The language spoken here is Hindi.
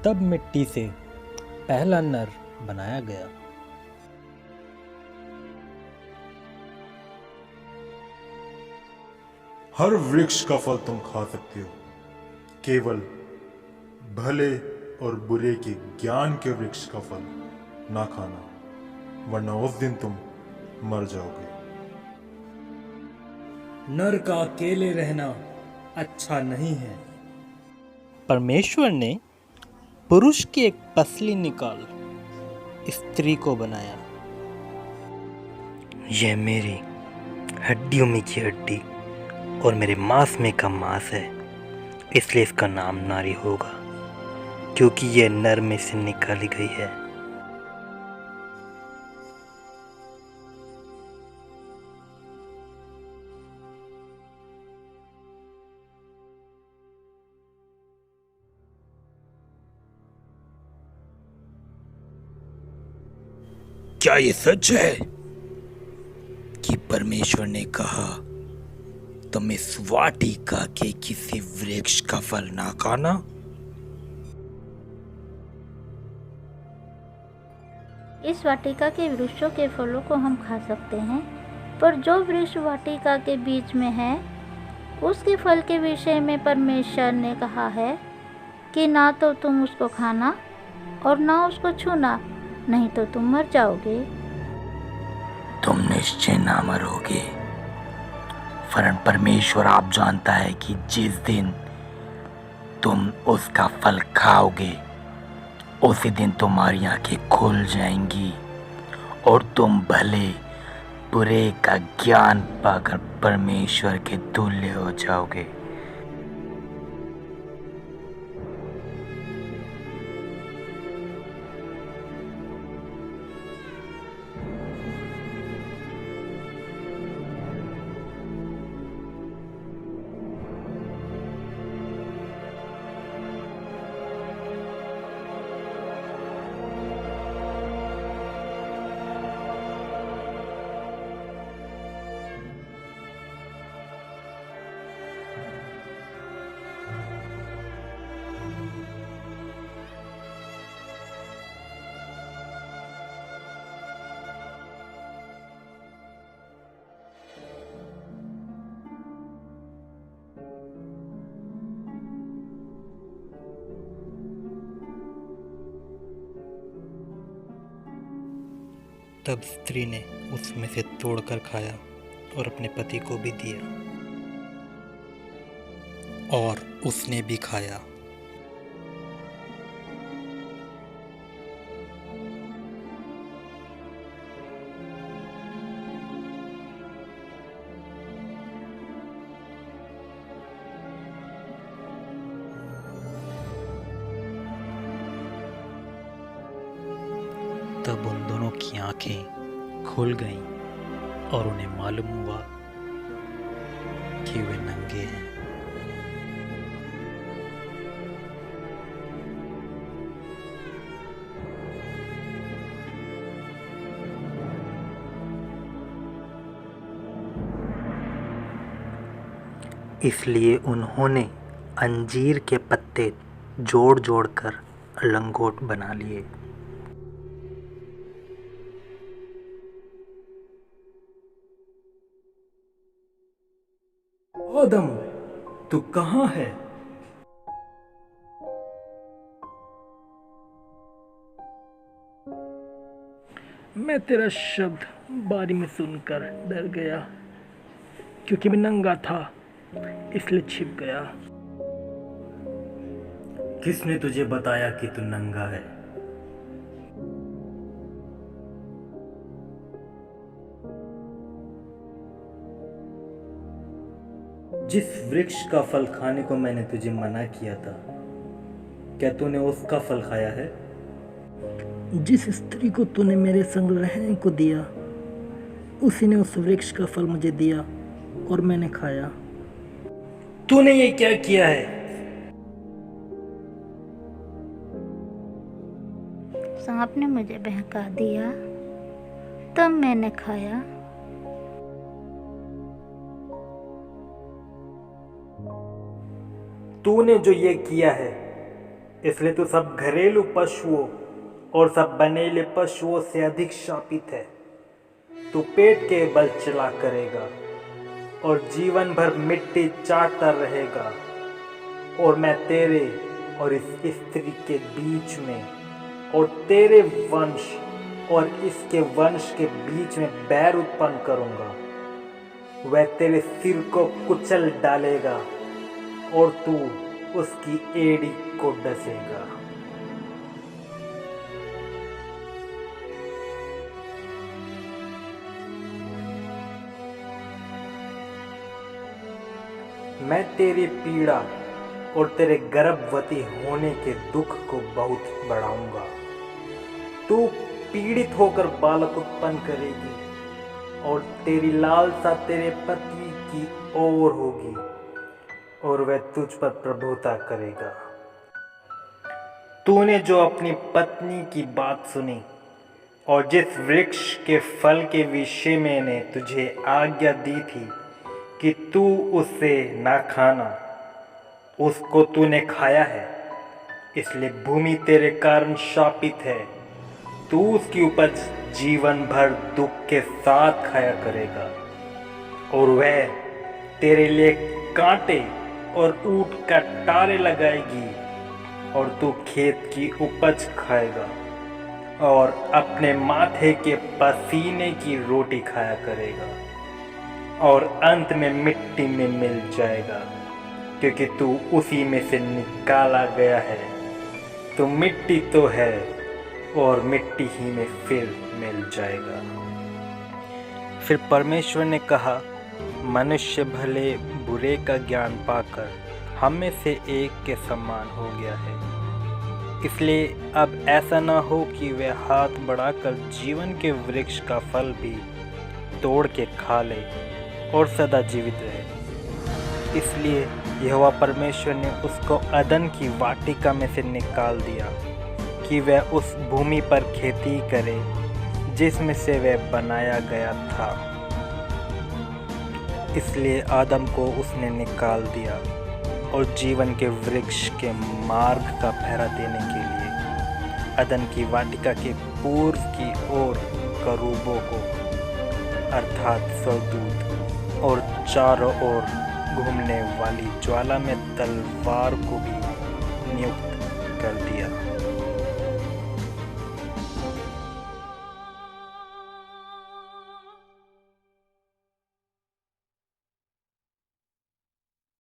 तब मिट्टी से पहला नर बनाया गया। हर वृक्ष का फल तुम खा सकते हो, केवल भले और बुरे के ज्ञान के वृक्ष का फल ना खाना, वरना उस दिन तुम मर जाओगे। नर का अकेले रहना अच्छा नहीं है। परमेश्वर ने पुरुष की एक पसली निकाल स्त्री को बनाया। यह मेरी हड्डियों में की हड्डी और मेरे मांस में का मांस है, इसलिए इसका नाम नारी होगा, क्योंकि यह नर में से निकाली गई है। क्या ये सच है कि परमेश्वर ने कहा तुम इस वाटिका के किसी वृक्ष का फल ना खाना? इस वाटिका के वृक्षों के फलों को हम खा सकते हैं, पर जो वृक्ष वाटिका के बीच में है उसके फल के विषय में परमेश्वर ने कहा है कि ना तो तुम उसको खाना और ना उसको छूना, नहीं तो तुम मर जाओगे। तुम निश्चय ना मरोगे, वरन परमेश्वर आप जानता है कि जिस दिन तुम उसका फल खाओगे उसी दिन तुम्हारी आंखें खुल जाएंगी और तुम भले बुरे का ज्ञान पाकर परमेश्वर के तुल्य हो जाओगे। तब स्त्री ने उसमें से तोड़कर खाया और अपने पति को भी दिया, और उसने भी खाया। तब उन दोनों की आंखें खुल गईं और उन्हें मालूम हुआ कि वे नंगे हैं। इसलिए उन्होंने अंजीर के पत्ते जोड़ जोड़कर लंगोट बना लिए। आदम, तू कहाँ है? मैं तेरा शब्द बारी में सुनकर डर गया, क्योंकि मैं नंगा था इसलिए छिप गया। किसने तुझे बताया कि तू नंगा है? जिस वृक्ष का फल खाने को मैंने तुझे मना किया था, क्या तूने उसका फल खाया है? जिस स्त्री को तूने मेरे संग रहने को दिया, उसी ने उस वृक्ष का फल मुझे दिया और मैंने खाया। तूने ये क्या किया है? सांप ने मुझे बहका दिया, तब मैंने खाया। तूने जो ये किया है इसलिए तू सब घरेलू पशुओं और सब बनेले पशुओं से अधिक शापित है। तू पेट के बल चला करेगा और जीवन भर मिट्टी चाटता रहेगा, और मैं तेरे और इस स्त्री के बीच में और तेरे वंश और इसके वंश के बीच में बैर उत्पन्न करूंगा। वह तेरे सिर को कुचल डालेगा और तू उसकी एड़ी को डसेगा। मैं तेरी पीड़ा और तेरे गर्भवती होने के दुख को बहुत बढ़ाऊंगा। तू पीड़ित होकर बालक उत्पन्न करेगी और तेरी लालसा तेरे पति की ओर होगी और वह तुझ पर प्रभुता करेगा। तूने जो अपनी पत्नी की बात सुनी और जिस वृक्ष के फल के विषय में मैंने तुझे आज्ञा दी थी कि तू उससे ना खाना, उसको तूने खाया है, इसलिए भूमि तेरे कारण शापित है। तू उसकी उपज जीवन भर दुख के साथ खाया करेगा और वह तेरे लिए कांटे और ऊंट कटारे लगाएगी, और तू खेत की उपज खाएगा और अपने माथे के पसीने की रोटी खाया करेगा और अंत में मिट्टी में मिल जाएगा, क्योंकि तू उसी में से निकाला गया है। तू मिट्टी तो है और मिट्टी ही में फिर मिल जाएगा। फिर परमेश्वर ने कहा, मनुष्य भले बुरे का ज्ञान पाकर हम में से एक के समान हो गया है, इसलिए अब ऐसा न हो कि वह हाथ बढ़ाकर जीवन के वृक्ष का फल भी तोड़ के खा ले और सदा जीवित रहे। इसलिए यहोवा परमेश्वर ने उसको अदन की वाटिका में से निकाल दिया कि वह उस भूमि पर खेती करे जिसमें से वह बनाया गया था। इसलिए आदम को उसने निकाल दिया और जीवन के वृक्ष के मार्ग का पहरा देने के लिए अदन की वाटिका के पूर्व की ओर करूबों को अर्थात स्वर्गदूत और चारों ओर घूमने वाली ज्वाला में तलवार को भी नियुक्त कर दिया।